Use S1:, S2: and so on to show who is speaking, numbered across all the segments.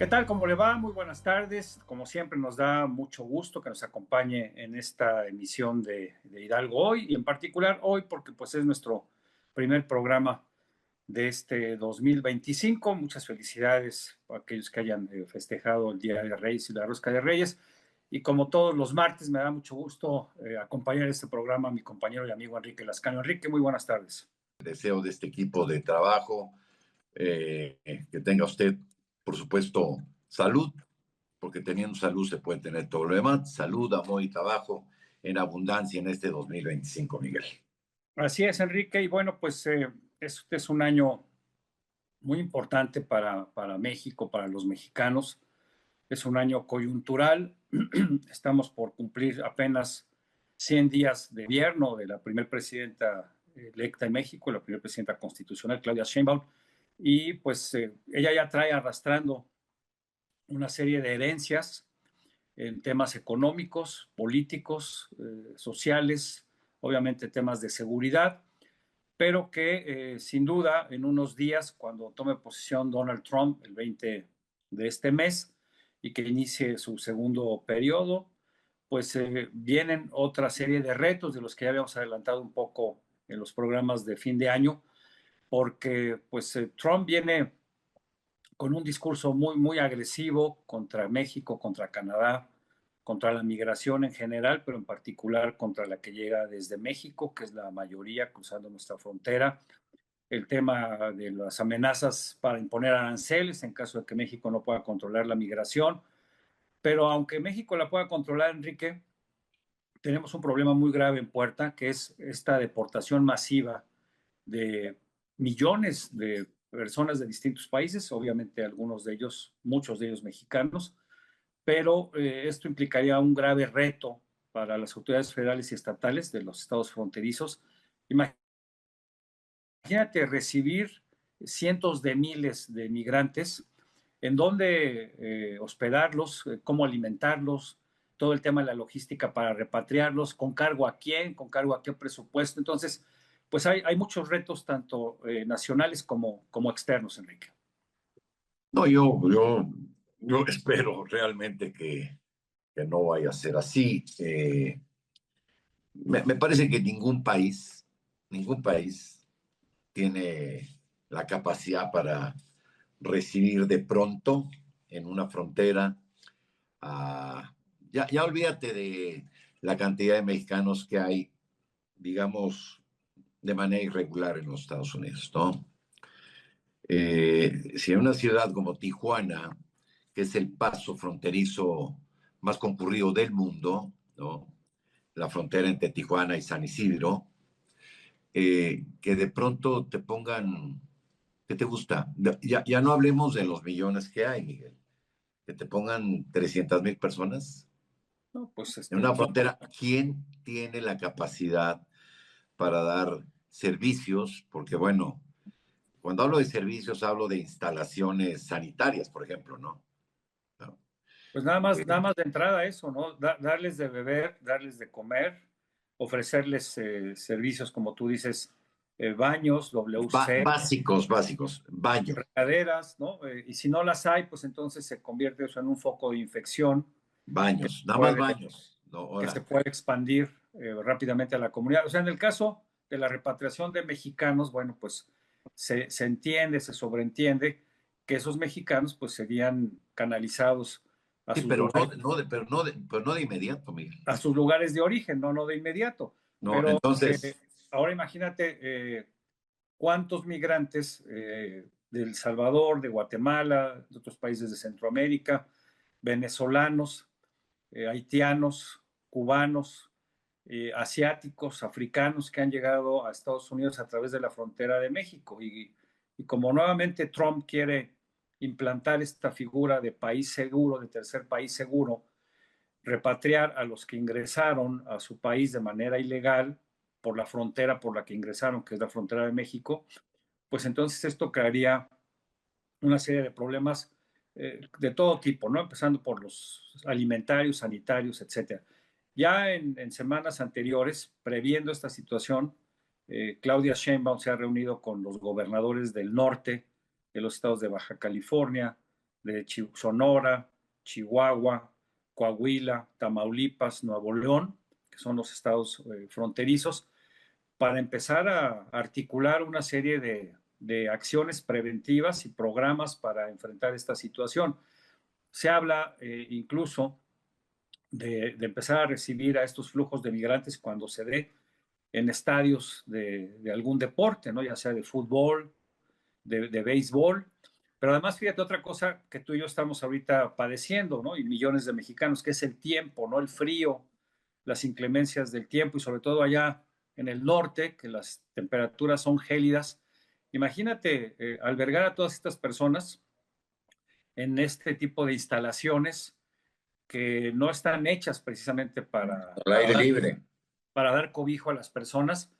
S1: ¿Qué tal? ¿Cómo le va? Muy buenas tardes. Como siempre, nos da mucho gusto que nos acompañe en esta emisión de Hidalgo Hoy, y en particular hoy porque pues es nuestro primer programa de este 2025. Muchas felicidades a aquellos que hayan festejado el Día de Reyes y la Rosca de Reyes. Y como todos los martes, me da mucho gusto acompañar este programa a mi compañero y amigo Enrique Lascano. Enrique, muy buenas tardes.
S2: Deseo de este equipo de trabajo, que tenga usted, por supuesto, salud, porque teniendo salud se puede tener todo lo demás. Salud, amor y trabajo en abundancia en este 2025, Miguel.
S1: Así es, Enrique. Y bueno, pues este es un año muy importante para México, para los mexicanos. Es un año coyuntural. Estamos por cumplir apenas 100 días de gobierno de la primera presidenta electa en México, la primera presidenta constitucional, Claudia Sheinbaum. Y pues ella ya trae arrastrando una serie de herencias en temas económicos, políticos, sociales, obviamente temas de seguridad, pero que sin duda en unos días, cuando tome posesión Donald Trump, el 20 de este mes, y que inicie su segundo periodo, pues vienen otra serie de retos de los que ya habíamos adelantado un poco en los programas de fin de año, porque pues Trump viene con un discurso muy agresivo contra México, contra Canadá, contra la migración en general, pero en particular contra la que llega desde México, que es la mayoría cruzando nuestra frontera. El tema de las amenazas para imponer aranceles en caso de que México no pueda controlar la migración. Pero aunque México la pueda controlar, Enrique, tenemos un problema muy grave en puerta, que es esta deportación masiva de millones de personas de distintos países, obviamente algunos de ellos, muchos de ellos mexicanos, pero esto implicaría un grave reto para las autoridades federales y estatales de los estados fronterizos. Imagínate recibir cientos de miles de migrantes, en dónde hospedarlos, cómo alimentarlos, todo el tema de la logística para repatriarlos, con cargo a quién, con cargo a qué presupuesto. Entonces, pues hay muchos retos, tanto nacionales como externos, Enrique.
S2: No, yo espero realmente que no vaya a ser así. Me parece que ningún país tiene la capacidad para recibir de pronto en una frontera a... Ya olvídate de la cantidad de mexicanos que hay, digamos, de manera irregular en los Estados Unidos, ¿no? Si en una ciudad como Tijuana, que es el paso fronterizo más concurrido del mundo, ¿no? La frontera entre Tijuana y San Isidro, que de pronto te pongan, ¿qué te gusta? Ya no hablemos de los millones que hay, Miguel, que te pongan 300,000 personas
S1: No, pues
S2: en una frontera. ¿Quién tiene la capacidad para dar servicios? Porque bueno, cuando hablo de servicios hablo de instalaciones sanitarias, por ejemplo, ¿no? ¿No?
S1: pues nada más de entrada eso, ¿no? Darles de beber, darles de comer, ofrecerles servicios, como tú dices, baños, WC,
S2: Baño,
S1: regaderas, ¿no? Y si no las hay, pues entonces se convierte eso en un foco de infección
S2: baños, nada más
S1: puede,
S2: baños. No,
S1: que se
S2: ahora,
S1: puede expandir rápidamente a la comunidad. O sea, en el caso de la repatriación de mexicanos, bueno, pues se entiende, se sobreentiende que esos mexicanos pues serían canalizados a
S2: sí,
S1: sus
S2: pero
S1: lugares,
S2: pero no de inmediato, Miguel.
S1: a sus lugares de origen, no de inmediato.
S2: No,
S1: Pero
S2: entonces,
S1: ahora imagínate cuántos migrantes de El Salvador, de Guatemala, de otros países de Centroamérica, venezolanos, haitianos, cubanos, asiáticos, africanos que han llegado a Estados Unidos a través de la frontera de México. Y como nuevamente Trump quiere implantar esta figura de país seguro, de tercer país seguro, repatriar a los que ingresaron a su país de manera ilegal por la frontera por la que ingresaron, que es la frontera de México, pues entonces esto crearía una serie de problemas de todo tipo, ¿no? Empezando por los alimentarios, sanitarios, etcétera. Ya en semanas anteriores, previendo esta situación, Claudia Sheinbaum se ha reunido con los gobernadores del norte, de los estados de Baja California, de Sonora, Chihuahua, Coahuila, Tamaulipas, Nuevo León, que son los estados fronterizos, para empezar a articular una serie de acciones preventivas y programas para enfrentar esta situación. Se habla incluso de empezar a recibir a estos flujos de migrantes cuando se dé en estadios de algún deporte, ¿no? Ya sea de fútbol, de béisbol. Pero además, fíjate otra cosa que tú y yo estamos ahorita padeciendo, ¿no? Y millones de mexicanos, que es el tiempo, ¿no? El frío, las inclemencias del tiempo y sobre todo allá en el norte, que las temperaturas son gélidas. Imagínate albergar a todas estas personas en este tipo de instalaciones que no están hechas precisamente
S2: Al aire libre.
S1: para dar cobijo a las personas,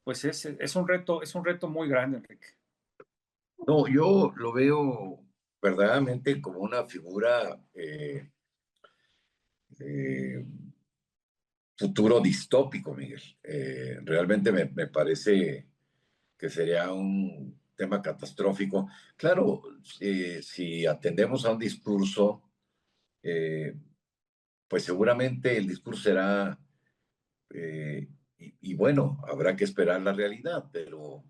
S1: pues es un reto muy grande, Enrique.
S2: No, yo lo veo verdaderamente como una figura eh, futuro distópico, Miguel. Realmente me parece que sería un tema catastrófico. Claro, si atendemos a un discurso, eh, pues seguramente el discurso será, y bueno, habrá que esperar la realidad, pero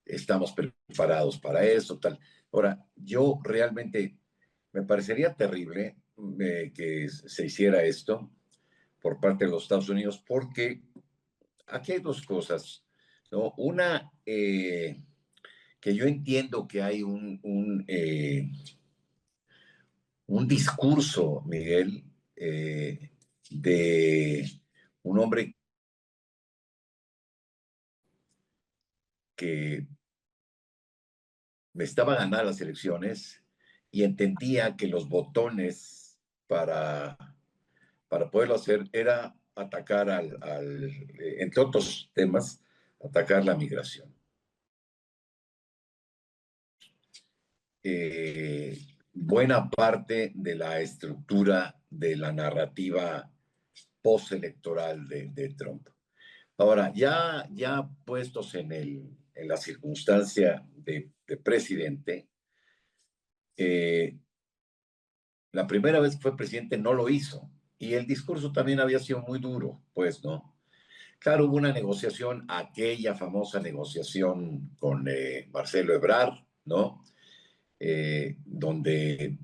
S2: estamos preparados para eso, tal. Ahora, yo realmente me parecería terrible que se hiciera esto por parte de los Estados Unidos, porque aquí hay dos cosas, ¿no? Una, que yo entiendo que hay un discurso, Miguel, de un hombre que me estaba ganando las elecciones y entendía que los botones para, para poderlo hacer era atacar entre otros temas, atacar la migración. Buena parte de la estructura de la narrativa postelectoral de Trump. Ahora, ya puestos en la circunstancia de presidente, eh, la primera vez que fue presidente no lo hizo y el discurso también había sido muy duro, pues, ¿no? Claro, hubo una negociación, aquella famosa negociación con Marcelo Ebrard, ¿no? Donde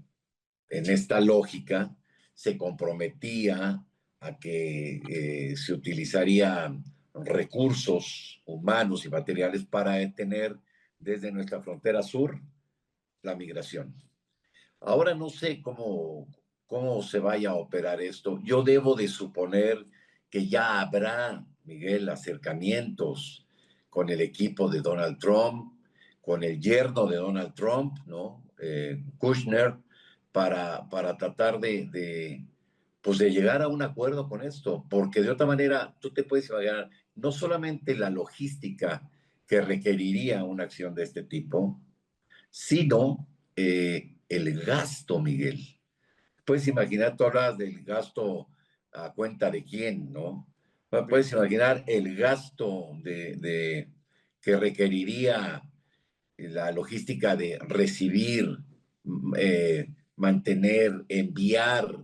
S2: en esta lógica se comprometía a que se utilizarían recursos humanos y materiales para detener desde nuestra frontera sur la migración. Ahora no sé cómo se vaya a operar esto. Yo debo de suponer que ya habrá, Miguel, acercamientos con el equipo de Donald Trump, con el yerno de Donald Trump, ¿no? Kushner, para tratar pues de llegar a un acuerdo con esto, porque de otra manera tú te puedes imaginar no solamente la logística que requeriría una acción de este tipo, sino el gasto, Miguel. Puedes imaginar, tú hablas del gasto a cuenta de quién, ¿no? Puedes imaginar el gasto que requeriría la logística de recibir, mantener, enviar,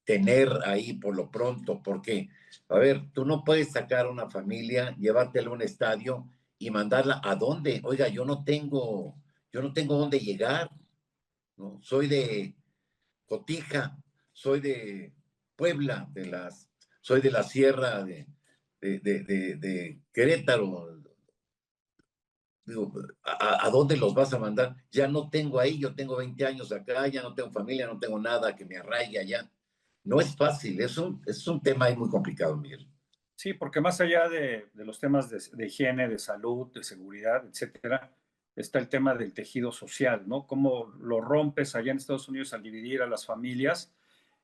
S2: tener ahí por lo pronto, porque, a ver, tú no puedes sacar a una familia, llevártela a un estadio y mandarla a dónde. Oiga, yo no tengo dónde llegar, ¿no? Soy de Cotija, soy de Puebla, soy de la sierra de Querétaro. Digo, ¿a dónde los vas a mandar? Ya no tengo ahí, yo tengo 20 años acá, ya no tengo familia, no tengo nada que me arraigue allá. No es fácil, es un tema ahí muy complicado, Miguel.
S1: Sí, porque más allá de los temas de higiene, de salud, de seguridad, etcétera, está el tema del tejido social, ¿no? Cómo lo rompes allá en Estados Unidos al dividir a las familias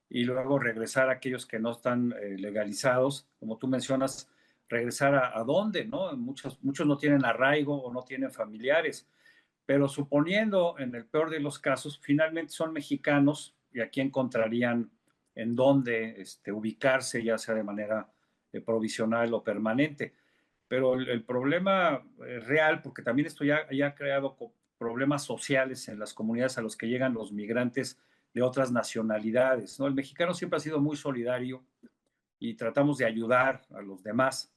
S1: y luego regresar a aquellos que no están legalizados, como tú mencionas, regresar a dónde, ¿no? Muchos no tienen arraigo o no tienen familiares, pero suponiendo en el peor de los casos, finalmente son mexicanos y aquí encontrarían en dónde ubicarse, ya sea de manera provisional o permanente. Pero el problema real, porque también esto ya ha creado problemas sociales en las comunidades a los que llegan los migrantes de otras nacionalidades, ¿no? El mexicano siempre ha sido muy solidario y tratamos de ayudar a los demás,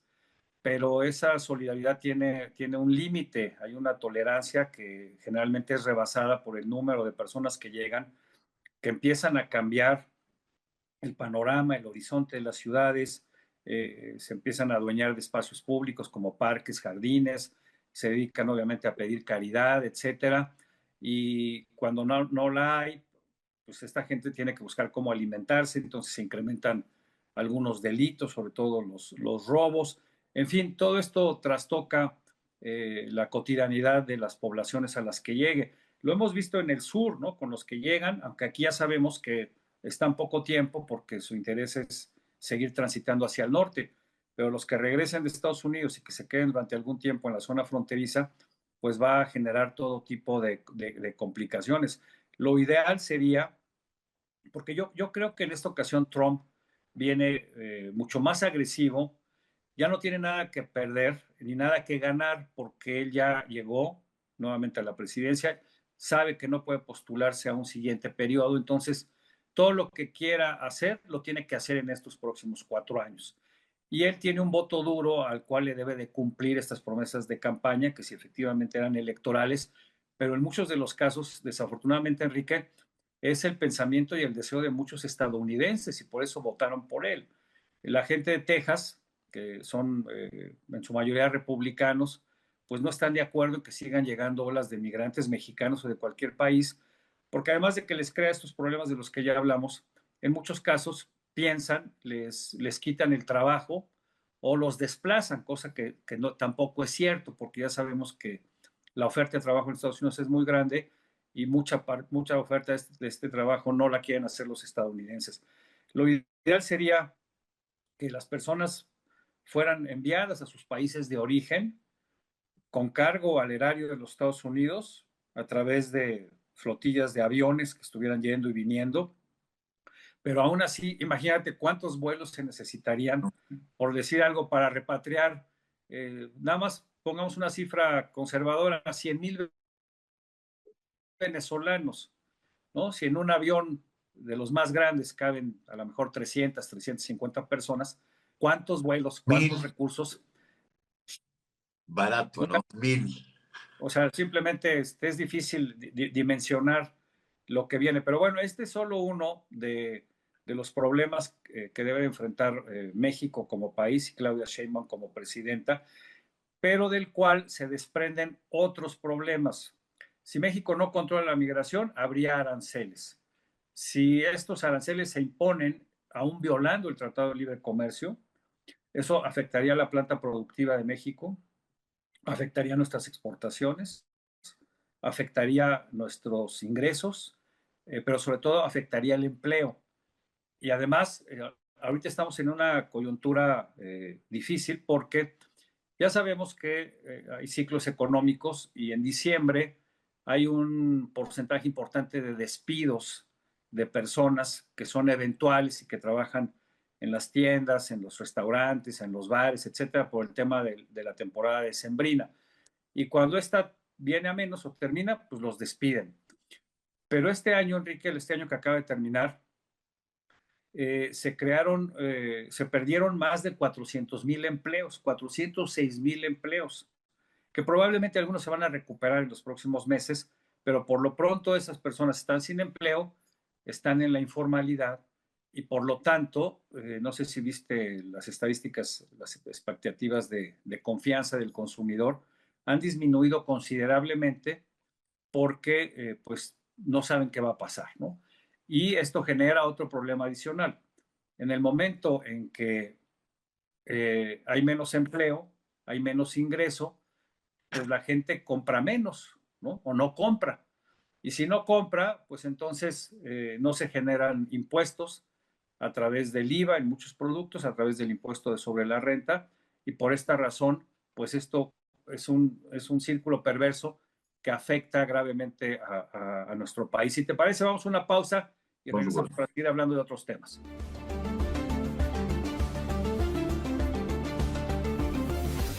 S1: pero esa solidaridad tiene un límite, hay una tolerancia que generalmente es rebasada por el número de personas que llegan, que empiezan a cambiar el panorama, el horizonte de las ciudades, se empiezan a adueñar de espacios públicos como parques, jardines, se dedican obviamente a pedir caridad, etcétera, y cuando no la hay, pues esta gente tiene que buscar cómo alimentarse, entonces se incrementan algunos delitos, sobre todo los robos. En fin, todo esto trastoca la cotidianidad de las poblaciones a las que llegue. Lo hemos visto en el sur, ¿no? Con los que llegan, aunque aquí ya sabemos que están poco tiempo porque su interés es seguir transitando hacia el norte, pero los que regresen de Estados Unidos y que se queden durante algún tiempo en la zona fronteriza, pues va a generar todo tipo de complicaciones. Lo ideal sería, porque yo creo que en esta ocasión Trump viene mucho más agresivo, ya no tiene nada que perder ni nada que ganar porque él ya llegó nuevamente a la presidencia, sabe que no puede postularse a un siguiente periodo, entonces todo lo que quiera hacer lo tiene que hacer en estos próximos 4 años. Y él tiene un voto duro al cual le debe de cumplir estas promesas de campaña, que si efectivamente eran electorales, pero en muchos de los casos, desafortunadamente, Enrique, es el pensamiento y el deseo de muchos estadounidenses y por eso votaron por él. La gente de Texas, que son en su mayoría republicanos, pues no están de acuerdo en que sigan llegando olas de migrantes mexicanos o de cualquier país, porque además de que les crea estos problemas de los que ya hablamos, en muchos casos piensan, les quitan el trabajo o los desplazan, cosa que no, tampoco es cierto, porque ya sabemos que la oferta de trabajo en Estados Unidos es muy grande y mucha oferta de este trabajo no la quieren hacer los estadounidenses. Lo ideal sería que las personas fueran enviadas a sus países de origen con cargo al erario de los Estados Unidos a través de flotillas de aviones que estuvieran yendo y viniendo. Pero aún así, imagínate cuántos vuelos se necesitarían, por decir algo, para repatriar, nada más pongamos una cifra conservadora, 100,000 venezolanos, ¿no? Si en un avión de los más grandes caben a lo mejor 350 personas, ¿cuántos vuelos, cuántos recursos?
S2: Barato, ¿no? 1,000.
S1: O sea, simplemente es difícil dimensionar lo que viene. Pero bueno, este es solo uno de los problemas que debe enfrentar México como país y Claudia Sheinbaum como presidenta, pero del cual se desprenden otros problemas. Si México no controla la migración, habría aranceles. Si estos aranceles se imponen, aún violando el Tratado de Libre Comercio, eso afectaría a la planta productiva de México, afectaría nuestras exportaciones, afectaría nuestros ingresos, pero sobre todo afectaría el empleo. Y además, ahorita estamos en una coyuntura difícil porque ya sabemos que hay ciclos económicos y en diciembre hay un porcentaje importante de despidos de personas que son eventuales y que trabajan en las tiendas, en los restaurantes, en los bares, etcétera, por el tema de la temporada decembrina. Y cuando esta viene a menos o termina, pues los despiden. Pero este año, Enrique, este año que acaba de terminar, se perdieron más de 400,000 empleos, 406,000 empleos, que probablemente algunos se van a recuperar en los próximos meses, pero por lo pronto esas personas están sin empleo, están en la informalidad y por lo tanto, no sé si viste las estadísticas, las expectativas de confianza del consumidor han disminuido considerablemente porque pues no saben qué va a pasar, ¿no? Y esto genera otro problema adicional. En el momento en que hay menos empleo, hay menos ingreso, pues la gente compra menos, ¿no? O no compra. Y si no compra, pues entonces no se generan impuestos a través del IVA en muchos productos, a través del impuesto de sobre la renta, y por esta razón, pues esto es un círculo perverso que afecta gravemente a nuestro país. Si te parece, vamos a una pausa y regresamos para seguir hablando de otros temas.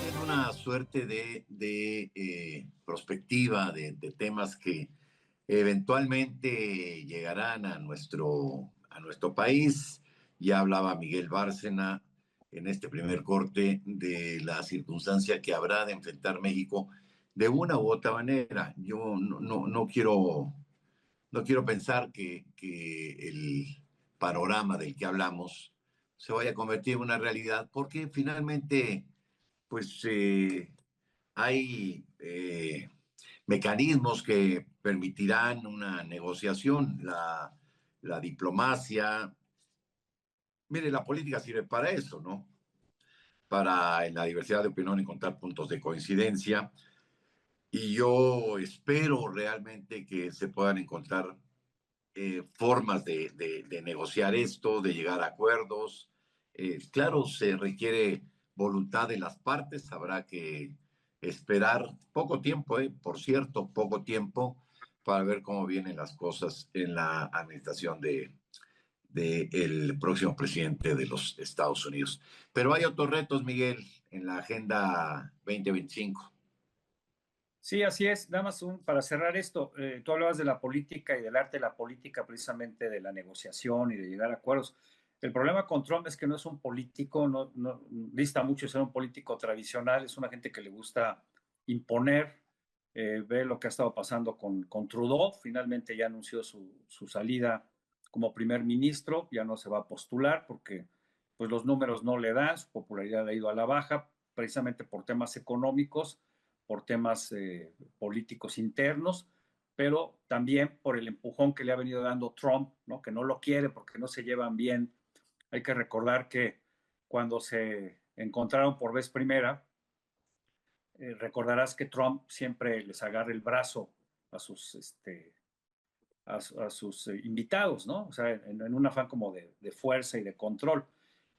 S2: En una suerte de prospectiva de temas que eventualmente llegarán a nuestro país. Ya hablaba Miguel Bárcena en este primer corte de la circunstancia que habrá de enfrentar México de una u otra manera. Yo no quiero pensar que el panorama del que hablamos se vaya a convertir en una realidad, porque finalmente, pues, hay mecanismos que permitirán una negociación, la diplomacia. Mire, la política sirve para eso, ¿no? Para en la diversidad de opinión encontrar puntos de coincidencia. Y yo espero realmente que se puedan encontrar formas de negociar esto, de llegar a acuerdos. Claro, se requiere voluntad de las partes, habrá que esperar poco tiempo, por cierto, poco tiempo para ver cómo vienen las cosas en la administración de el próximo presidente de los Estados Unidos. Pero hay otros retos, Miguel, en la Agenda 2025.
S1: Sí, así es. Nada más para cerrar esto, tú hablabas de la política y del arte de la política, precisamente de la negociación y de llegar a acuerdos. El problema con Trump es que no es un político, no dista mucho de ser un político tradicional, es una gente que le gusta imponer. Ve lo que ha estado pasando con Trudeau, finalmente ya anunció su salida como primer ministro, ya no se va a postular porque pues, los números no le dan, su popularidad ha ido a la baja, precisamente por temas económicos, por temas políticos internos, pero también por el empujón que le ha venido dando Trump, ¿no? Que no lo quiere porque no se llevan bien. Hay que recordar que cuando se encontraron por vez primera, recordarás que Trump siempre les agarra el brazo a sus, a sus invitados, ¿no? O sea, en un afán como de fuerza y de control.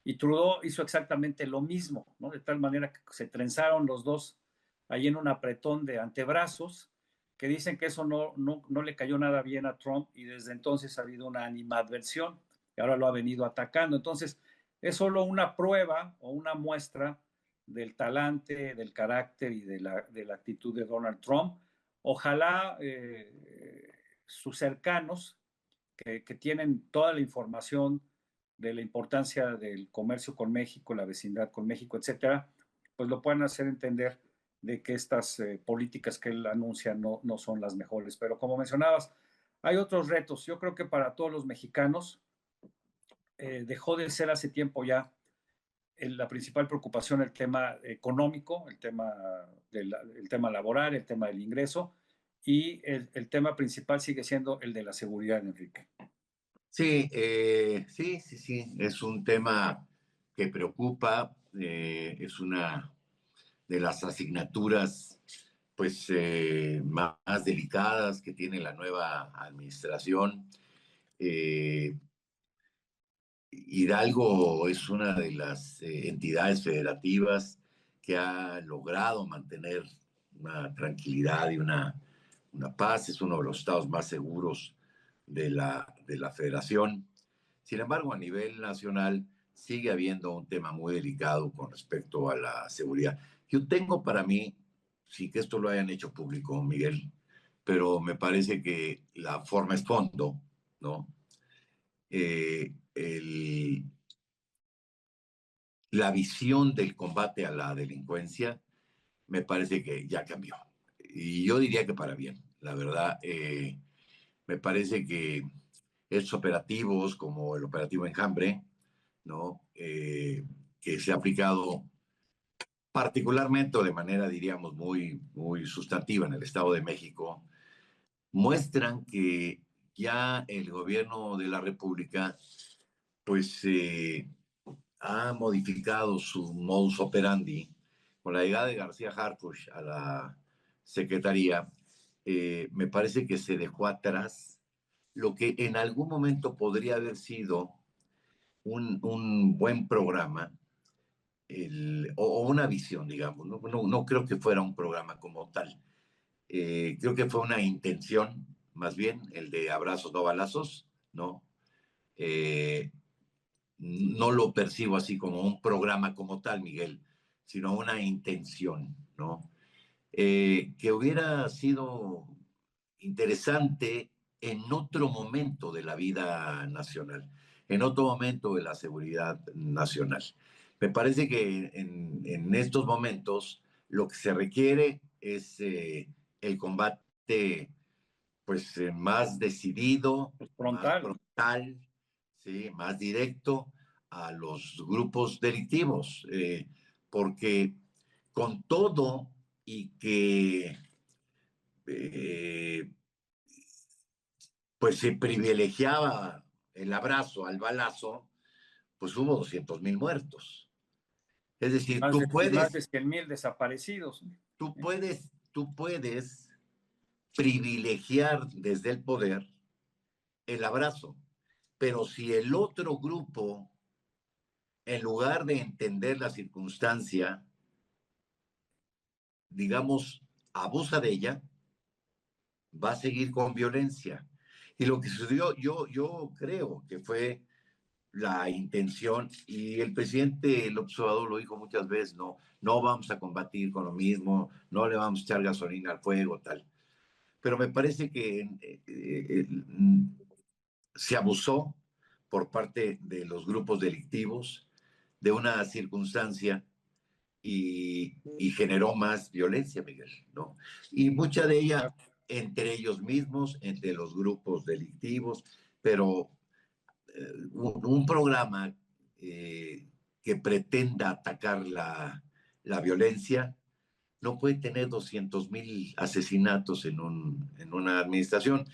S1: Y Trudeau hizo exactamente lo mismo, ¿no? De tal manera que se trenzaron los dos ahí en un apretón de antebrazos, que dicen que eso no le cayó nada bien a Trump y desde entonces ha habido una animadversión y ahora lo ha venido atacando. Entonces, es solo una prueba o una muestra del talante, del carácter y de la actitud de Donald Trump. Ojalá sus cercanos, que tienen toda la información de la importancia del comercio con México, la vecindad con México, etcétera, pues lo puedan hacer entender de que estas políticas que él anuncia no son las mejores. Pero como mencionabas, hay otros retos. Yo creo que para todos los mexicanos dejó de ser hace tiempo ya la principal preocupación el tema económico, el tema laboral, el tema del ingreso, y el tema principal sigue siendo el de la seguridad, Enrique.
S2: Sí, sí, es un tema que preocupa, es una de las asignaturas pues más delicadas que tiene la nueva administración. Eh, Hidalgo es una de las entidades federativas que ha logrado mantener una tranquilidad y una paz, es uno de los estados más seguros de la federación. Sin embargo, a nivel nacional sigue habiendo un tema muy delicado con respecto a la seguridad. Yo tengo para mí, sí que esto lo hayan hecho público, Miguel, pero me parece que la forma es fondo, ¿no? La visión del combate a la delincuencia me parece que ya cambió. Y yo diría que para bien, la verdad. Me parece que estos operativos, como el operativo Enjambre, ¿no? Que se ha aplicado particularmente o de manera, diríamos, muy sustantiva en el Estado de México, muestran que ya el gobierno de la República, pues, ha modificado su modus operandi con la llegada de García Harfuch a la Secretaría. Me parece que se dejó atrás lo que en algún momento podría haber sido un buen programa o una visión, digamos. No creo que fuera un programa como tal. Creo que fue una intención, más bien, el de abrazos no balazos, ¿no? Eh, no lo percibo así como un programa como tal, Miguel, sino una intención, ¿no? Que hubiera sido interesante en otro momento de la vida nacional, en otro momento de la seguridad nacional. Me parece que en estos momentos lo que se requiere es el combate pues más decidido,
S1: Pues
S2: más
S1: frontal.
S2: frontal, ¿sí? Más directo a los grupos delictivos, porque con todo y que eh, pues se privilegiaba el abrazo al balazo, pues hubo 200,000 muertos. Es decir,
S1: Y más de 100,000 desaparecidos.
S2: tú puedes privilegiar desde el poder el abrazo, pero si el otro grupo, en lugar de entender la circunstancia, digamos, abusa de ella, va a seguir con violencia. Y lo que sucedió, yo creo que fue la intención, y el presidente, el observador lo dijo muchas veces, no vamos a combatir con lo mismo, no le vamos a echar gasolina al fuego, tal. Pero me parece que se abusó por parte de los grupos delictivos de una circunstancia y generó más violencia, Miguel, ¿no? Y mucha de ella entre ellos mismos, entre los grupos delictivos, pero un programa que pretenda atacar la violencia no puede tener 200,000 asesinatos en una administración.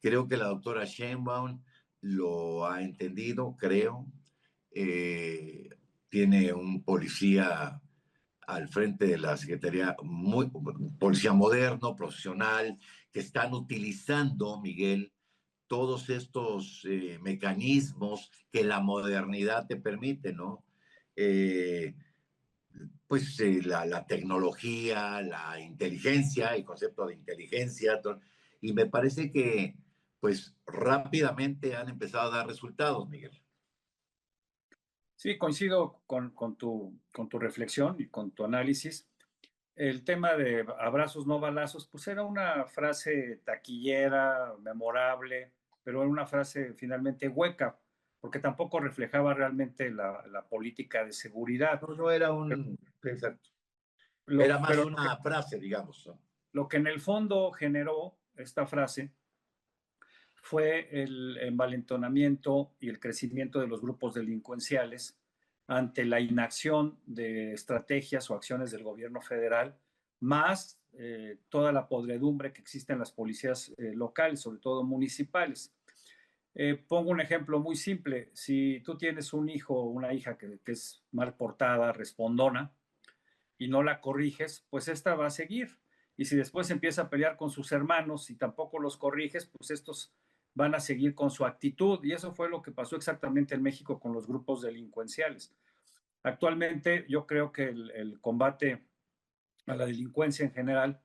S2: Creo que la doctora Sheinbaum lo ha entendido, creo. Eh, Tiene un policía al frente de la Secretaría, muy, policía moderno, profesional, que están utilizando, Miguel, todos estos mecanismos que la modernidad te permite, ¿no? Eh, pues la tecnología, la inteligencia, el concepto de inteligencia, y me parece que pues rápidamente han empezado a dar resultados, Miguel.
S1: Sí, coincido con tu reflexión y con tu análisis. El tema de abrazos no balazos, pues era una frase taquillera, memorable, pero era una frase finalmente hueca, porque tampoco reflejaba realmente la política de seguridad.
S2: No era un, exacto,
S1: Lo,
S2: era más
S1: pero
S2: una frase, digamos, ¿no?
S1: lo que en el fondo generó esta frase fue el envalentonamiento y el crecimiento de los grupos delincuenciales ante la inacción de estrategias o acciones del gobierno federal, más toda la podredumbre que existe en las policías locales, sobre todo municipales. Pongo un ejemplo muy simple. Si tú tienes un hijo o una hija que es mal portada, respondona, y no la corriges, pues esta va a seguir. Y si después empieza a pelear con sus hermanos y tampoco los corriges, pues estos van a seguir con su actitud. Y eso fue lo que pasó exactamente en México con los grupos delincuenciales. Actualmente yo creo que el combate a la delincuencia en general,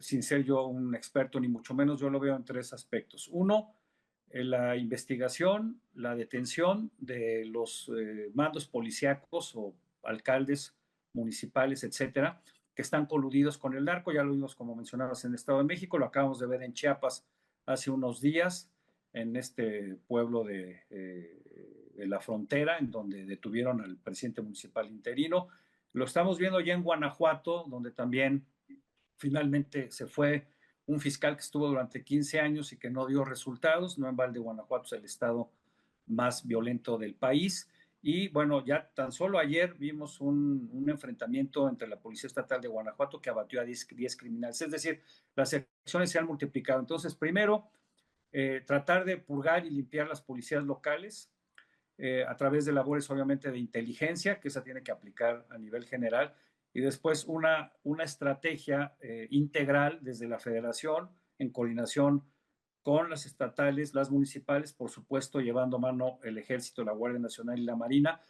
S1: sin ser yo un experto ni mucho menos, yo lo veo en tres aspectos. Uno, la investigación, la detención de los mandos policíacos o alcaldes municipales, etcétera, que están coludidos con el narco. Ya lo vimos, como mencionabas, en el Estado de México, lo acabamos de ver en Chiapas hace unos días, en este pueblo de la frontera, en donde detuvieron al presidente municipal interino. Lo estamos viendo ya en Guanajuato, donde también finalmente se fue un fiscal que estuvo durante 15 años y que no dio resultados. No en balde, Guanajuato es el estado más violento del país. Y bueno, ya tan solo ayer vimos un enfrentamiento entre la Policía Estatal de Guanajuato que abatió a 10 criminales. Es decir, las acciones se han multiplicado. Entonces, primero, tratar de purgar y limpiar las policías locales, a través de labores obviamente de inteligencia, que esa tiene que aplicar a nivel general, y después una estrategia integral desde la federación en coordinación con las estatales, las municipales, por supuesto, llevando a mano el ejército, la Guardia Nacional y la Marina,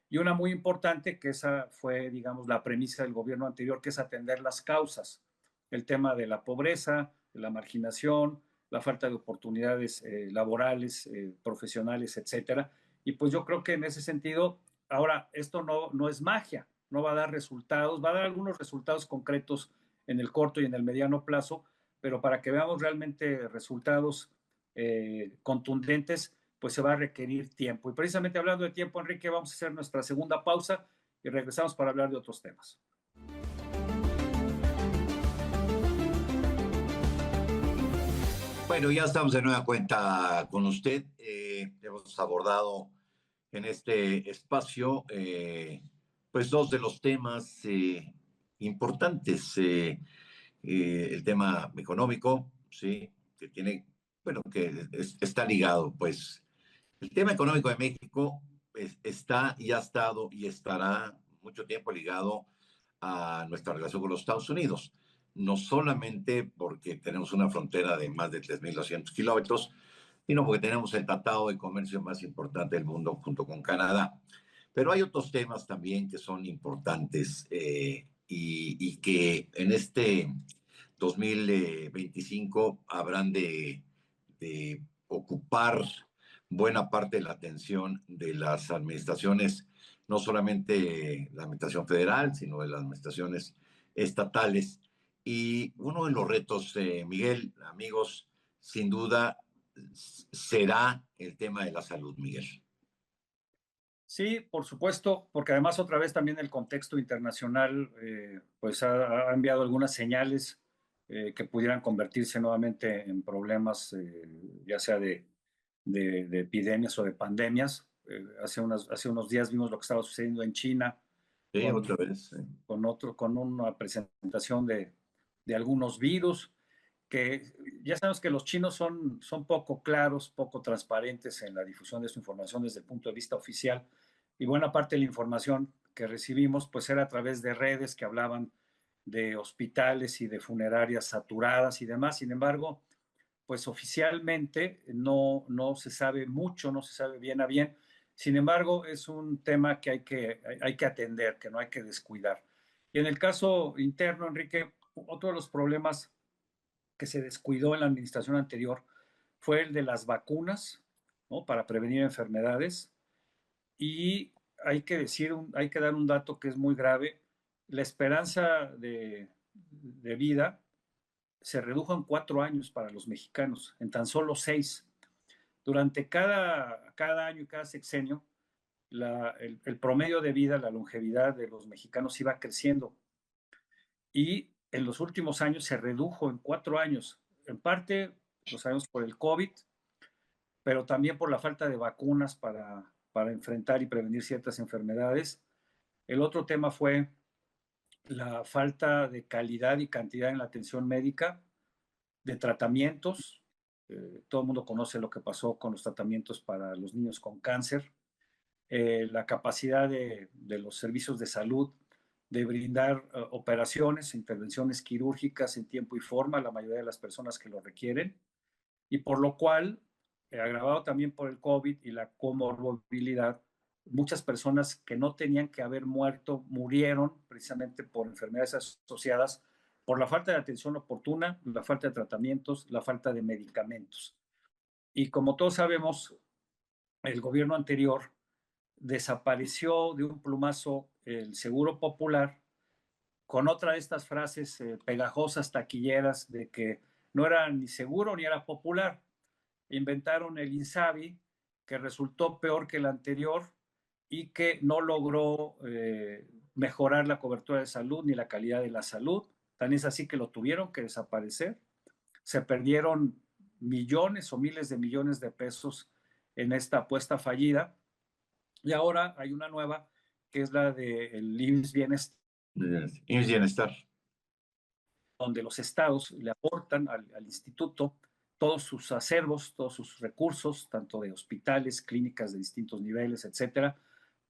S1: y una muy importante, que esa fue, digamos, la premisa del gobierno anterior, que es atender las causas, el tema de la pobreza, de la marginación, la falta de oportunidades laborales, profesionales, etcétera. Y pues yo creo que en ese sentido, ahora, esto no es magia. no va a dar resultados, va a dar algunos resultados concretos en el corto y en el mediano plazo, pero para que veamos realmente resultados contundentes, pues se va a requerir tiempo. Y precisamente hablando de tiempo, Enrique, vamos a hacer nuestra segunda pausa y regresamos para hablar de otros temas.
S2: Bueno, ya estamos de nueva cuenta con usted. Hemos abordado en este espacio pues dos de los temas importantes. El tema económico, sí, que tiene, bueno, que está ligado, pues. El tema económico de México está y ha estado y estará mucho tiempo ligado a nuestra relación con los Estados Unidos. No solamente porque tenemos una frontera de más de 3.200 kilómetros, sino porque tenemos el tratado de comercio más importante del mundo junto con Canadá. Pero hay otros temas también que son importantes y que en este 2025 habrán de ocupar buena parte de la atención de las administraciones, no solamente la administración federal, sino de las administraciones estatales. Y uno de los retos, Miguel, amigos, sin duda será el tema de la salud, Miguel.
S1: Sí, por supuesto, porque además otra vez también el contexto internacional pues ha enviado algunas señales que pudieran convertirse nuevamente en problemas, ya sea de epidemias o de pandemias. Hace unos días vimos lo que estaba sucediendo en China
S2: Sí,
S1: con,
S2: otra vez.
S1: con una presentación de algunos virus que ya sabemos que los chinos son poco claros, poco transparentes en la difusión de su información desde el punto de vista oficial, y buena parte de la información que recibimos pues era a través de redes que hablaban de hospitales y de funerarias saturadas y demás. Sin embargo, pues oficialmente no se sabe mucho, no se sabe bien a bien. Sin embargo, es un tema que hay que atender, que no hay que descuidar. Y en el caso interno, Enrique, otro de los problemas que se descuidó en la administración anterior fue el de las vacunas, ¿no? Para prevenir enfermedades. Y hay que dar un dato que es muy grave. La esperanza de vida se redujo en 4 años para los mexicanos, en tan solo 6. Durante cada año y cada sexenio, el promedio de vida, la longevidad de los mexicanos iba creciendo. Y en los últimos años se redujo en 4 años. En parte, lo sabemos por el COVID, pero también por la falta de vacunas para enfrentar y prevenir ciertas enfermedades. El otro tema fue la falta de calidad y cantidad en la atención médica, de tratamientos. Todo el mundo conoce lo que pasó con los tratamientos para los niños con cáncer. La capacidad de los servicios de salud de brindar operaciones, intervenciones quirúrgicas en tiempo y forma a la mayoría de las personas que lo requieren, y por lo cual, agravado también por el COVID y la comorbilidad, muchas personas que no tenían que haber muerto murieron precisamente por enfermedades asociadas por la falta de atención oportuna, la falta de tratamientos, la falta de medicamentos. Y como todos sabemos, el gobierno anterior desapareció de un plumazo el Seguro Popular con otra de estas frases pegajosas, taquilleras, de que no era ni seguro ni era popular. Inventaron el INSABI, que resultó peor que el anterior y que no logró mejorar la cobertura de salud ni la calidad de la salud. Tan es así que lo tuvieron que desaparecer. Se perdieron millones o miles de millones de pesos en esta apuesta fallida. Y ahora hay una nueva, que es la del IMSS Bienestar,
S2: Bienestar.
S1: donde los estados le aportan al instituto todos sus acervos, todos sus recursos, tanto de hospitales, clínicas de distintos niveles, etcétera,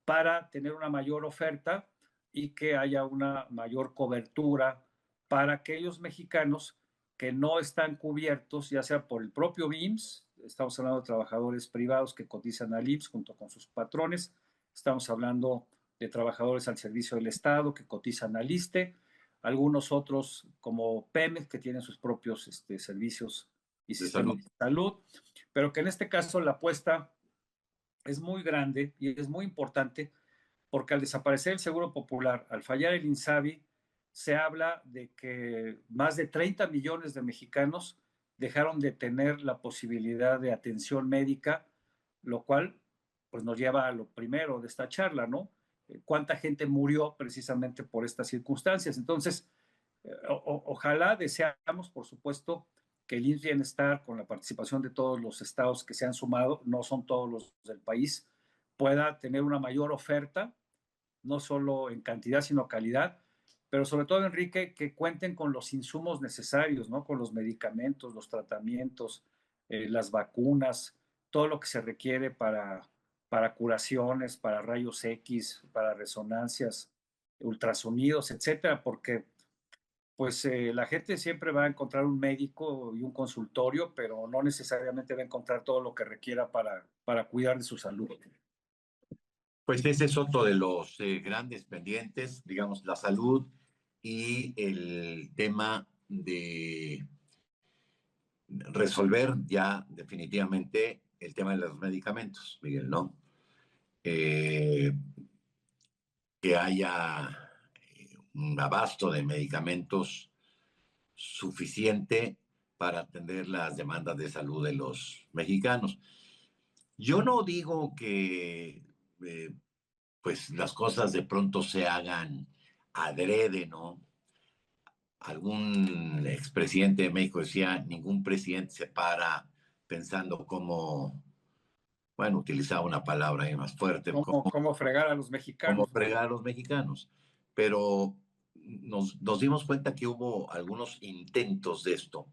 S1: para tener una mayor oferta y que haya una mayor cobertura para aquellos mexicanos que no están cubiertos, ya sea por el propio IMSS. Estamos hablando de trabajadores privados que cotizan al IMSS junto con sus patrones, estamos hablando de trabajadores al servicio del Estado que cotizan al ISSSTE, algunos otros como Pemex que tienen sus propios servicios y sistemas de salud, pero que en este caso la apuesta es muy grande y es muy importante porque al desaparecer el Seguro Popular, al fallar el INSABI, se habla de que más de 30 millones de mexicanos dejaron de tener la posibilidad de atención médica, lo cual pues nos lleva a lo primero de esta charla, ¿no? ¿Cuánta gente murió precisamente por estas circunstancias? Entonces, ojalá deseamos, por supuesto, que el IMSS Bienestar, con la participación de todos los estados que se han sumado, no son todos los del país, pueda tener una mayor oferta, no solo en cantidad, sino calidad, pero sobre todo, Enrique, que cuenten con los insumos necesarios, ¿no? Con los medicamentos, los tratamientos, las vacunas, todo lo que se requiere para curaciones, para rayos X, para resonancias, ultrasonidos, etcétera, porque pues la gente siempre va a encontrar un médico y un consultorio, pero no necesariamente va a encontrar todo lo que requiera para cuidar de su salud.
S2: Pues ese es otro de los grandes pendientes, digamos, la salud y el tema de resolver ya definitivamente el tema de los medicamentos, Miguel, ¿no? Eh, que haya un abasto de medicamentos suficiente para atender las demandas de salud de los mexicanos. Yo no digo que pues las cosas de pronto se hagan adrede, ¿no? Algún expresidente de México decía, ningún presidente se para pensando cómo, bueno, utilizaba una palabra ahí más fuerte,
S1: ¿Cómo fregar a los
S2: cómo
S1: mexicanos, ¿no?
S2: fregar a los mexicanos. Pero nos dimos cuenta que hubo algunos intentos de esto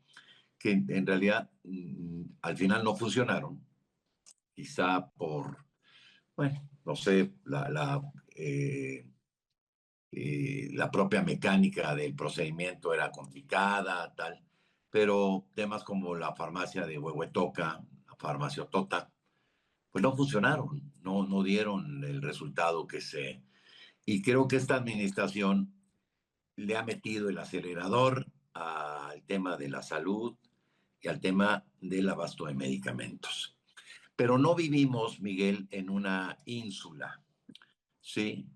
S2: que en realidad al final no funcionaron, quizá por, bueno, no sé, la propia mecánica del procedimiento era complicada, tal, pero temas como la farmacia de Huehuetoca, la farmacia Tota, pues no funcionaron, no dieron el resultado que se... Y creo que esta administración le ha metido el acelerador al tema de la salud y al tema del abasto de medicamentos. Pero no vivimos, Miguel, en una ínsula, ¿sí?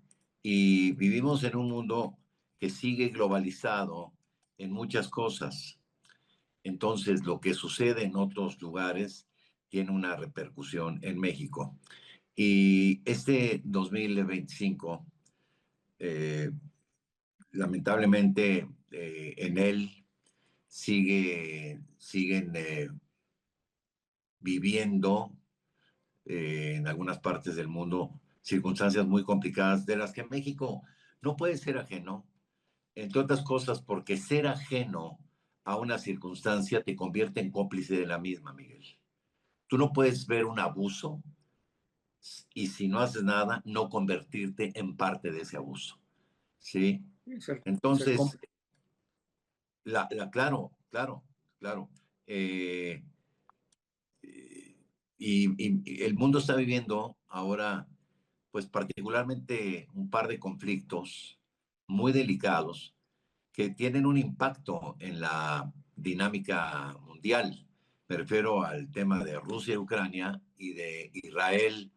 S2: Y vivimos en un mundo que sigue globalizado en muchas cosas. Entonces, lo que sucede en otros lugares tiene una repercusión en México. Y este 2025, eh, lamentablemente, en él siguen viviendo en algunas partes del mundo circunstancias muy complicadas de las que México no puede ser ajeno, entre otras cosas porque ser ajeno a una circunstancia te convierte en cómplice de la misma, Miguel. Tú no puedes ver un abuso y si no haces nada, no convertirte en parte de ese abuso, ¿sí?
S1: Ser, ser
S2: Entonces, claro, claro, claro. Eh, y el mundo está viviendo ahora, pues particularmente un par de conflictos muy delicados que tienen un impacto en la dinámica mundial. Me refiero al tema de Rusia y Ucrania y de Israel,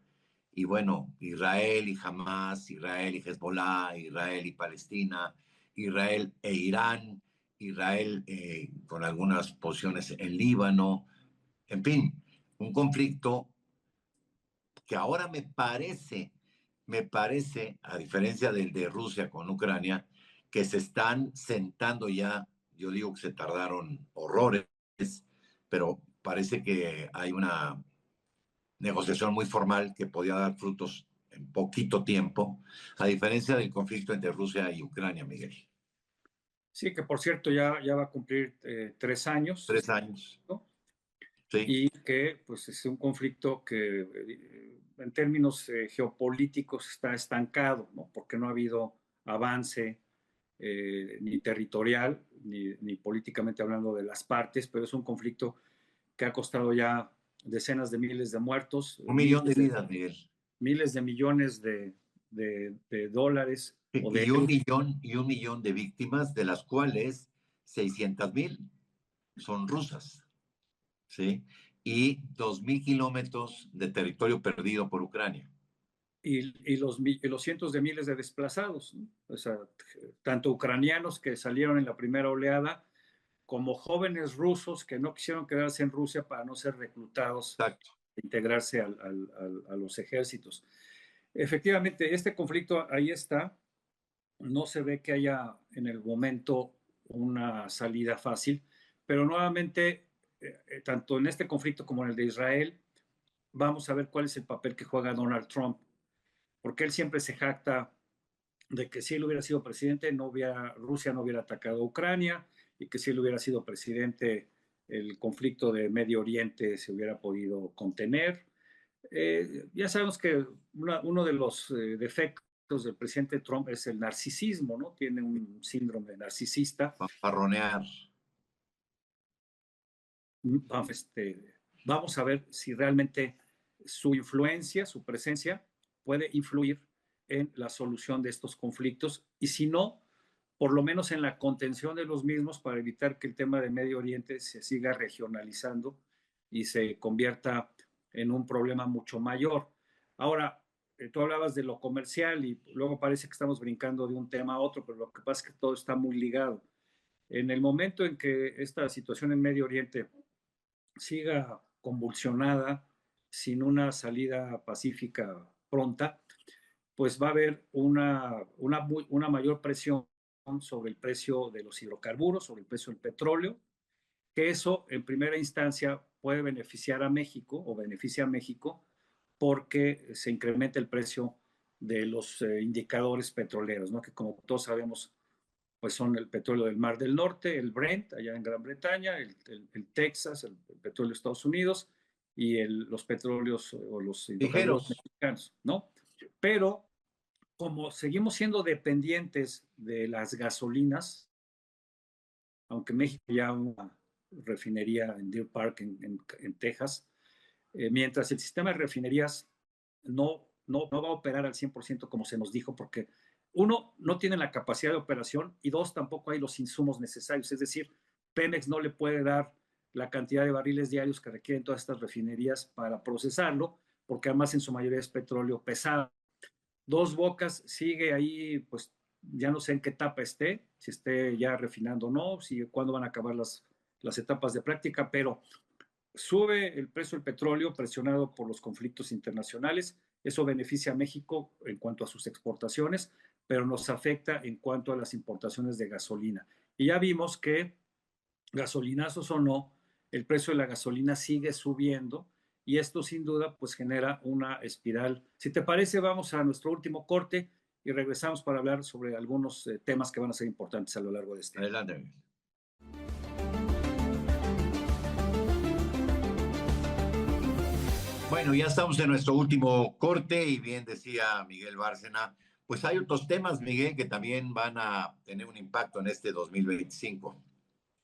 S2: y bueno, Israel y Hamas, Israel y Hezbollah, Israel y Palestina, Israel e Irán, Israel con algunas posiciones en Líbano, en fin, un conflicto que ahora me parece, a diferencia del de Rusia con Ucrania, que se están sentando ya, yo digo que se tardaron horrores, pero parece que hay una negociación muy formal que podía dar frutos en poquito tiempo, a diferencia del conflicto entre Rusia y Ucrania, Miguel.
S1: sí, que por cierto ya va a cumplir 3 años,
S2: 3 años,
S1: ¿no?
S2: sí.
S1: Y que pues es un conflicto que en términos geopolíticos está estancado, ¿no? Porque no ha habido avance ni territorial, ni políticamente hablando de las partes, pero es un conflicto que ha costado ya decenas de miles de muertos,
S2: 1 millón de vidas, Miguel.
S1: miles de millones de dólares o de
S2: Y un
S1: euros.
S2: millón, y 1 millón de víctimas, de las cuales 600,000 son rusas, ¿sí? Y 2,000 kilómetros de territorio perdido por Ucrania.
S1: y los cientos de miles de desplazados, ¿no? O sea, tanto ucranianos que salieron en la primera oleada, como jóvenes rusos que no quisieron quedarse en Rusia para no ser reclutados,
S2: Exacto.
S1: integrarse a los ejércitos. Efectivamente, este conflicto ahí está. No se ve que haya en el momento una salida fácil, pero nuevamente, tanto en este conflicto como en el de Israel, vamos a ver cuál es el papel que juega Donald Trump, porque él siempre se jacta de que si él hubiera sido presidente, Rusia no hubiera atacado a Ucrania, y que si él hubiera sido presidente, el conflicto de Medio Oriente se hubiera podido contener. Ya sabemos que uno de los defectos del presidente Trump es el narcisismo, ¿no? Tiene un síndrome narcisista.
S2: Fanfarronear.
S1: Vamos a ver si realmente su influencia, su presencia, puede influir en la solución de estos conflictos, y si no, por lo menos en la contención de los mismos, para evitar que el tema de Medio Oriente se siga regionalizando y se convierta en un problema mucho mayor. Ahora, tú hablabas de lo comercial y luego parece que estamos brincando de un tema a otro, pero lo que pasa es que todo está muy ligado. En el momento en que esta situación en Medio Oriente siga convulsionada, sin una salida pacífica pronta, pues va a haber una mayor presión sobre el precio de los hidrocarburos, sobre el precio del petróleo, que eso en primera instancia puede beneficiar a México o beneficia a México porque se incrementa el precio de los indicadores petroleros, ¿no? Que como todos sabemos, pues son el petróleo del Mar del Norte, el Brent, allá en Gran Bretaña, el Texas, el petróleo de Estados Unidos, y los petróleos o los hidrocarburos
S2: Ligeros.
S1: mexicanos, ¿no? Pero como seguimos siendo dependientes de las gasolinas, aunque México ya una refinería en Deer Park, en Texas, mientras el sistema de refinerías no va a operar al 100% como se nos dijo, porque uno, no tiene la capacidad de operación, y dos, tampoco hay los insumos necesarios. Es decir, Pemex no le puede dar la cantidad de barriles diarios que requieren todas estas refinerías para procesarlo, porque además en su mayoría es petróleo pesado. Dos Bocas sigue ahí, pues ya no sé en qué etapa esté, si esté ya refinando o no, si cuándo van a acabar las etapas de práctica, pero sube el precio del petróleo presionado por los conflictos internacionales. Eso beneficia a México en cuanto a sus exportaciones, pero nos afecta en cuanto a las importaciones de gasolina. Y ya vimos que, gasolinazos o no, el precio de la gasolina sigue subiendo, y esto sin duda pues genera una espiral. Si te parece, vamos a nuestro último corte y regresamos para hablar sobre algunos temas que van a ser importantes a lo largo de este año.
S2: Adelante. Bueno, ya estamos en nuestro último corte y bien decía Miguel Bárcena, pues hay otros temas, Miguel, que también van a tener un impacto en este 2025.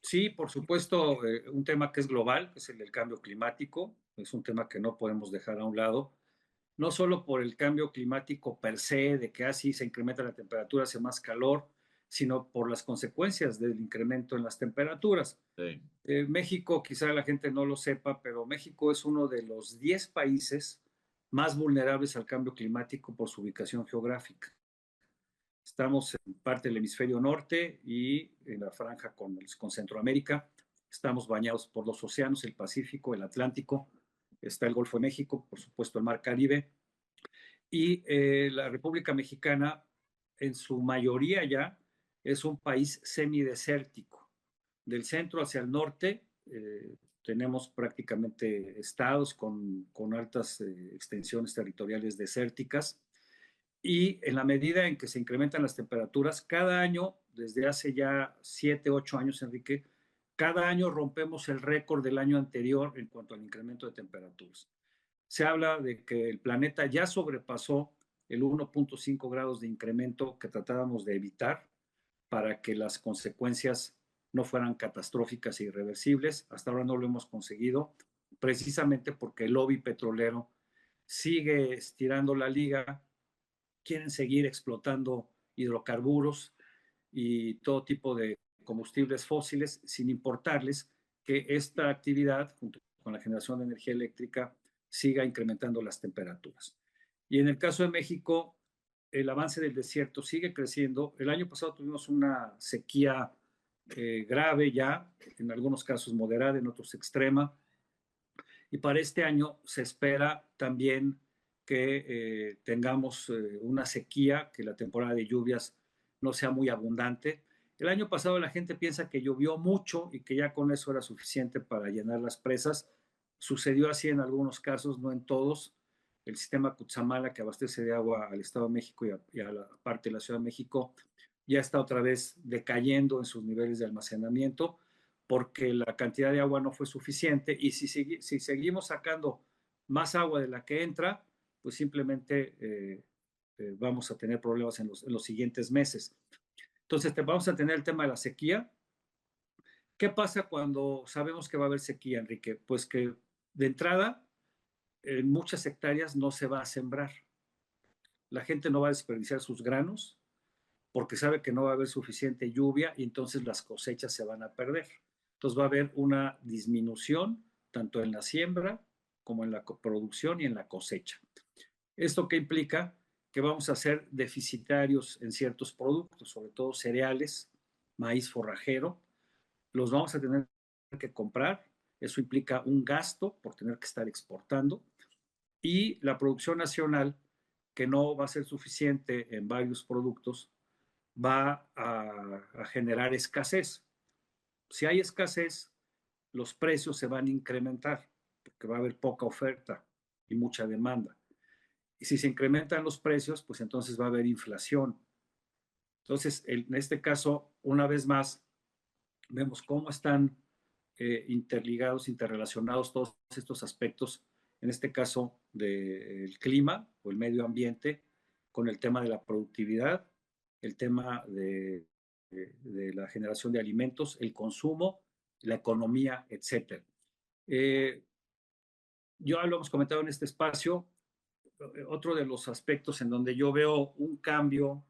S1: Sí, por supuesto, un tema que es global, que es el del cambio climático. Es un tema que no podemos dejar a un lado, no solo por el cambio climático per se, de que así se incrementa la temperatura, hace más calor, sino por las consecuencias del incremento en las temperaturas.
S2: Sí.
S1: México, quizá la gente no lo sepa, pero México es uno de los 10 países más vulnerables al cambio climático por su ubicación geográfica. Estamos en parte del hemisferio norte y en la franja con Centroamérica. Estamos bañados por dos océanos, el Pacífico, el Atlántico. Está el Golfo de México, por supuesto el Mar Caribe. Y la República Mexicana, en su mayoría ya, es un país semidesértico. Del centro hacia el norte, tenemos prácticamente estados con altas extensiones territoriales desérticas, y en la medida en que se incrementan las temperaturas, cada año, desde hace ya 7, 8 años, Enrique, cada año rompemos el récord del año anterior en cuanto al incremento de temperaturas. Se habla de que el planeta ya sobrepasó el 1.5 grados de incremento que tratábamos de evitar para que las consecuencias no fueran catastróficas e irreversibles. Hasta ahora no lo hemos conseguido, precisamente porque el lobby petrolero sigue estirando la liga, quieren seguir explotando hidrocarburos y todo tipo de combustibles fósiles, sin importarles que esta actividad, junto con la generación de energía eléctrica, siga incrementando las temperaturas. Y en el caso de México, el avance del desierto sigue creciendo. El año pasado tuvimos una sequía grave ya, en algunos casos moderada, en otros extrema. Y para este año se espera también que tengamos una sequía, que la temporada de lluvias no sea muy abundante. El año pasado la gente piensa que llovió mucho y que ya con eso era suficiente para llenar las presas. Sucedió así en algunos casos, no en todos. El sistema Cutzamala, que abastece de agua al Estado de México y a la parte de la Ciudad de México, ya está otra vez decayendo en sus niveles de almacenamiento porque la cantidad de agua no fue suficiente y si seguimos sacando más agua de la que entra, pues simplemente vamos a tener problemas en los siguientes meses. Entonces, vamos a tener el tema de la sequía. ¿Qué pasa cuando sabemos que va a haber sequía, Enrique? Pues que de entrada, en muchas hectáreas no se va a sembrar. La gente no va a desperdiciar sus granos porque sabe que no va a haber suficiente lluvia y entonces las cosechas se van a perder. Entonces va a haber una disminución tanto en la siembra como en la producción y en la cosecha. ¿Esto qué implica? Que vamos a ser deficitarios en ciertos productos, sobre todo cereales, maíz forrajero, los vamos a tener que comprar, eso implica un gasto por tener que estar exportando y la producción nacional, que no va a ser suficiente en varios productos, va a generar escasez. Si hay escasez, los precios se van a incrementar, porque va a haber poca oferta y mucha demanda. Y si se incrementan los precios, pues entonces va a haber inflación. Entonces, en este caso, una vez más, vemos cómo están interligados, interrelacionados todos estos aspectos, en este caso del clima o el medio ambiente, con el tema de la productividad, el tema de la generación de alimentos, el consumo, la economía, etc. Eh, ya lo hemos comentado en este espacio, otro de los aspectos en donde yo veo un cambio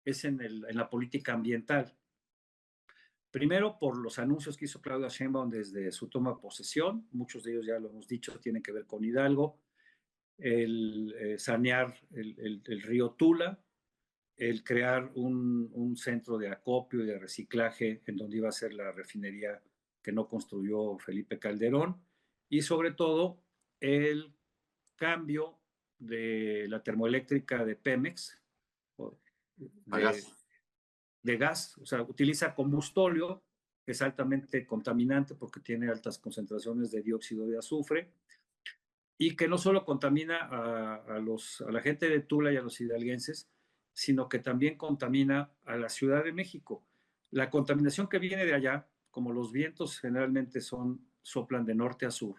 S1: es en la política ambiental. Primero, por los anuncios que hizo Claudia Sheinbaum desde su toma de posesión, muchos de ellos ya lo hemos dicho, tienen que ver con Hidalgo, el sanear el río Tula, el crear un centro de acopio y de reciclaje en donde iba a ser la refinería que no construyó Felipe Calderón, y sobre todo el cambio de la termoeléctrica de Pemex, de,
S2: Pagas.
S1: de gas, o sea, utiliza combustóleo, que es altamente contaminante porque tiene altas concentraciones de dióxido de azufre, y que no solo contamina a la gente de Tula y a los hidalguenses, sino que también contamina a la Ciudad de México. La contaminación que viene de allá, como los vientos generalmente soplan de norte a sur,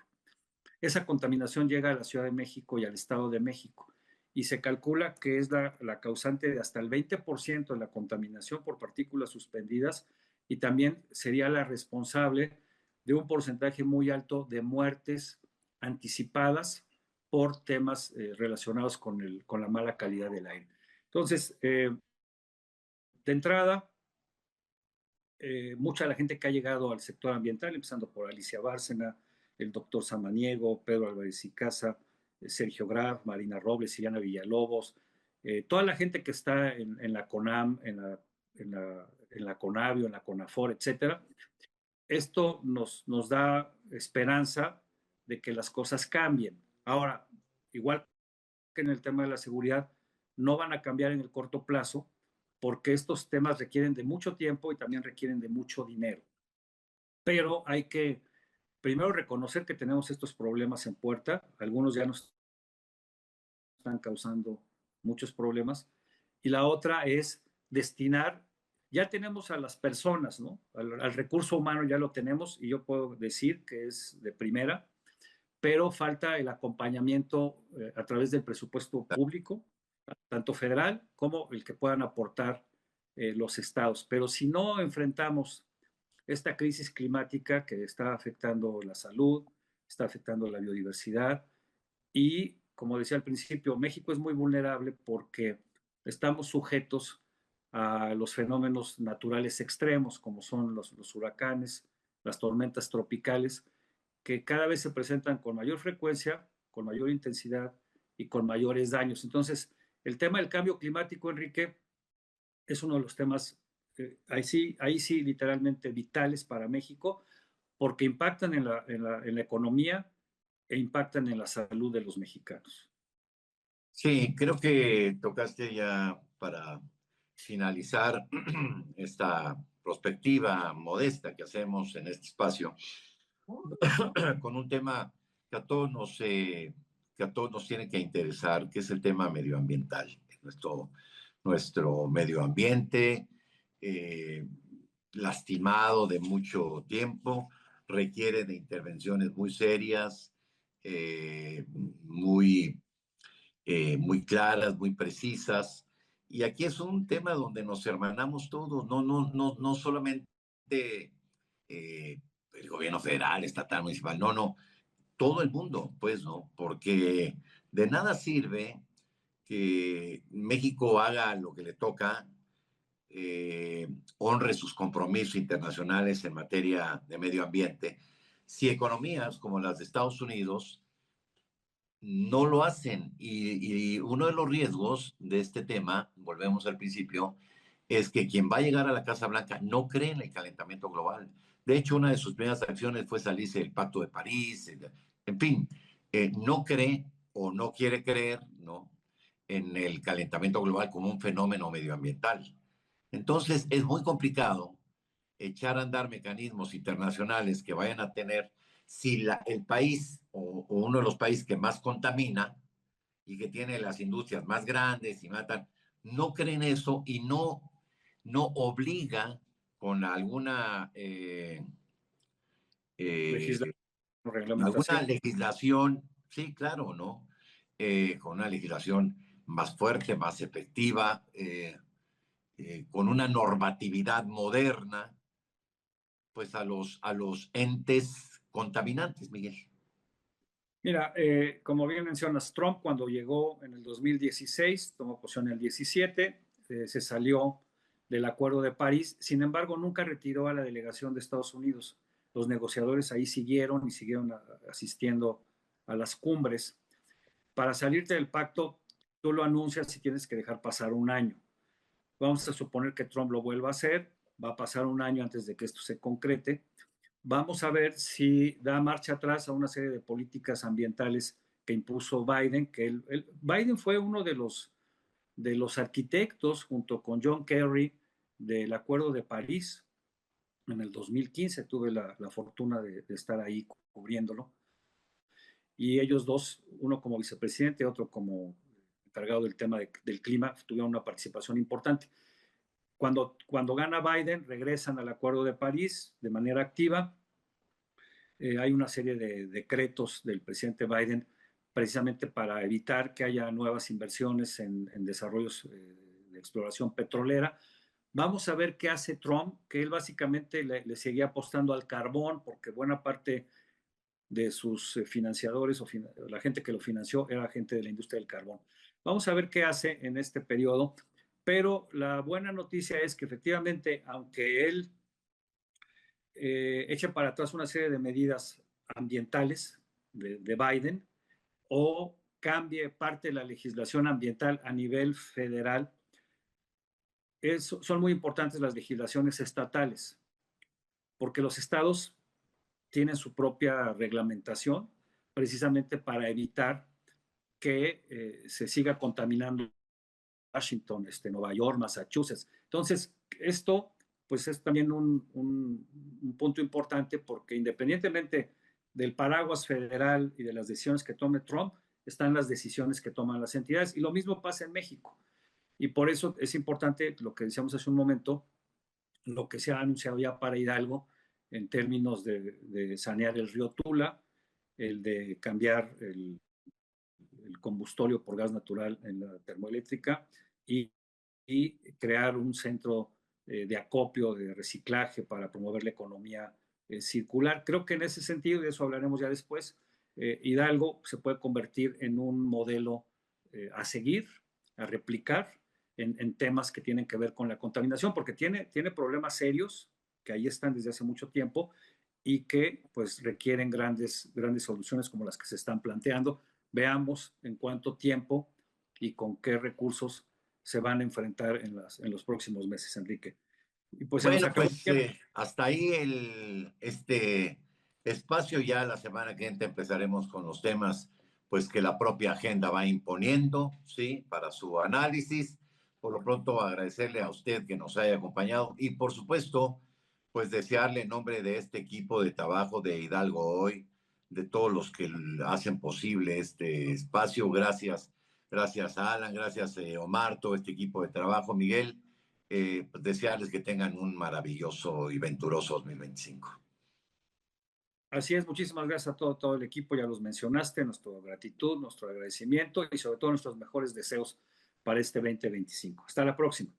S1: esa contaminación llega a la Ciudad de México y al Estado de México. Y se calcula que es la causante de hasta el 20% de la contaminación por partículas suspendidas y también sería la responsable de un porcentaje muy alto de muertes anticipadas por temas relacionados con la mala calidad del aire. Entonces, de entrada, mucha de la gente que ha llegado al sector ambiental, empezando por Alicia Bárcena, el doctor Samaniego, Pedro Álvarez y Casa, Sergio Graf, Marina Robles, Siliana Villalobos, toda la gente que está en la CONAM, en la CONAVIO, en la CONAFOR, etcétera. Esto nos da esperanza de que las cosas cambien. Ahora, igual que en el tema de la seguridad, no van a cambiar en el corto plazo porque estos temas requieren de mucho tiempo y también requieren de mucho dinero. Pero hay que primero reconocer que tenemos estos problemas en puerta, algunos ya nos están causando muchos problemas, y la otra es destinar, ya tenemos a las personas, ¿no? Al recurso humano ya lo tenemos y yo puedo decir que es de primera, pero falta el acompañamiento a través del presupuesto público, tanto federal como el que puedan aportar los estados. Pero si no enfrentamos esta crisis climática que está afectando la salud, está afectando la biodiversidad y, como decía al principio, México es muy vulnerable porque estamos sujetos a los fenómenos naturales extremos, como son los huracanes, las tormentas tropicales, que cada vez se presentan con mayor frecuencia, con mayor intensidad y con mayores daños. Entonces, el tema del cambio climático, Enrique, es uno de los temas, ahí sí, literalmente vitales para México, porque impactan en la economía e impactan en la salud de los mexicanos.
S2: Sí, creo que tocaste ya para finalizar esta perspectiva modesta que hacemos en este espacio con un tema que que a todos nos tiene que interesar, que es el tema medioambiental. Nuestro medio ambiente, eh, lastimado de mucho tiempo, requiere de intervenciones muy serias, eh, muy muy claras, muy precisas. Y aquí es un tema donde nos hermanamos todos, no solamente el gobierno federal, estatal, municipal, no, todo el mundo, pues, ¿no? Porque de nada sirve que México haga lo que le toca, honre sus compromisos internacionales en materia de medio ambiente, si economías como las de Estados Unidos no lo hacen. Y uno de los riesgos de este tema, volvemos al principio, es que quien va a llegar a la Casa Blanca no cree en el calentamiento global. De hecho, una de sus primeras acciones fue salirse del Pacto de París, en fin, no cree o no quiere creer, ¿no?, en el calentamiento global como un fenómeno medioambiental. Entonces, es muy complicado echar a andar mecanismos internacionales que vayan a tener, si el país o uno de los países que más contamina y que tiene las industrias más grandes y matan, no creen eso y no obliga con
S1: Legislación,
S2: alguna
S1: reglamentación.
S2: legislación, sí, claro, ¿no? Con una legislación más fuerte, más efectiva, con una normatividad moderna, pues a los entes contaminantes, Miguel.
S1: Mira, como bien mencionas, Trump cuando llegó en el 2016, tomó posición en el 17, se salió del Acuerdo de París, sin embargo, nunca retiró a la delegación de Estados Unidos. Los negociadores ahí siguieron y siguieron asistiendo a las cumbres. Para salirte del pacto, tú lo anuncias y tienes que dejar pasar un año. Vamos a suponer que Trump lo vuelva a hacer, va a pasar un año antes de que esto se concrete. Vamos a ver si da marcha atrás a una serie de políticas ambientales que impuso Biden, que Biden fue uno de los arquitectos, junto con John Kerry, del Acuerdo de París en el 2015. Tuve la fortuna de estar ahí cubriéndolo. Y ellos dos, uno como vicepresidente, otro como encargado del tema del clima, tuvieron una participación importante. Cuando gana Biden, regresan al Acuerdo de París de manera activa. Hay una serie de decretos del presidente Biden precisamente para evitar que haya nuevas inversiones en desarrollos de exploración petrolera. Vamos a ver qué hace Trump, que él básicamente le seguía apostando al carbón, porque buena parte de sus financiadores o la gente que lo financió era gente de la industria del carbón. Vamos a ver qué hace en este periodo, pero la buena noticia es que efectivamente, aunque él eche para atrás una serie de medidas ambientales de Biden o cambie parte de la legislación ambiental a nivel federal, son muy importantes las legislaciones estatales, porque los estados tienen su propia reglamentación precisamente para evitar que se siga contaminando Washington, Nueva York, Massachusetts. Entonces, esto pues es también un punto importante porque independientemente del paraguas federal y de las decisiones que tome Trump, están las decisiones que toman las entidades. Y lo mismo pasa en México. Y por eso es importante lo que decíamos hace un momento, lo que se ha anunciado ya para Hidalgo en términos de sanear el río Tula, el de cambiar el combustorio por gas natural en la termoeléctrica y crear un centro de acopio, de reciclaje para promover la economía circular. Creo que en ese sentido, y de eso hablaremos ya después, Hidalgo se puede convertir en un modelo a seguir, a replicar en temas que tienen que ver con la contaminación, porque tiene problemas serios que ahí están desde hace mucho tiempo y que pues requieren grandes soluciones como las que se están planteando. veamos en cuánto tiempo y con qué recursos se van a enfrentar en los próximos meses, Enrique. Y pues se nos
S2: Bueno,
S1: acabó el
S2: pues
S1: tiempo.
S2: hasta ahí este espacio. Ya la semana que entra empezaremos con los temas pues que la propia agenda va imponiendo, ¿sí? Para su análisis. Por lo pronto agradecerle a usted que nos haya acompañado y por supuesto pues desearle en nombre de este equipo de trabajo de Hidalgo Hoy, de todos los que hacen posible este espacio. Gracias, gracias a Alan, gracias Omar, todo este equipo de trabajo, Miguel. Pues desearles que tengan un maravilloso y venturoso 2025.
S1: Así es, muchísimas gracias a todo el equipo, ya los mencionaste, nuestra gratitud, nuestro agradecimiento y sobre todo nuestros mejores deseos para este 2025. Hasta la próxima.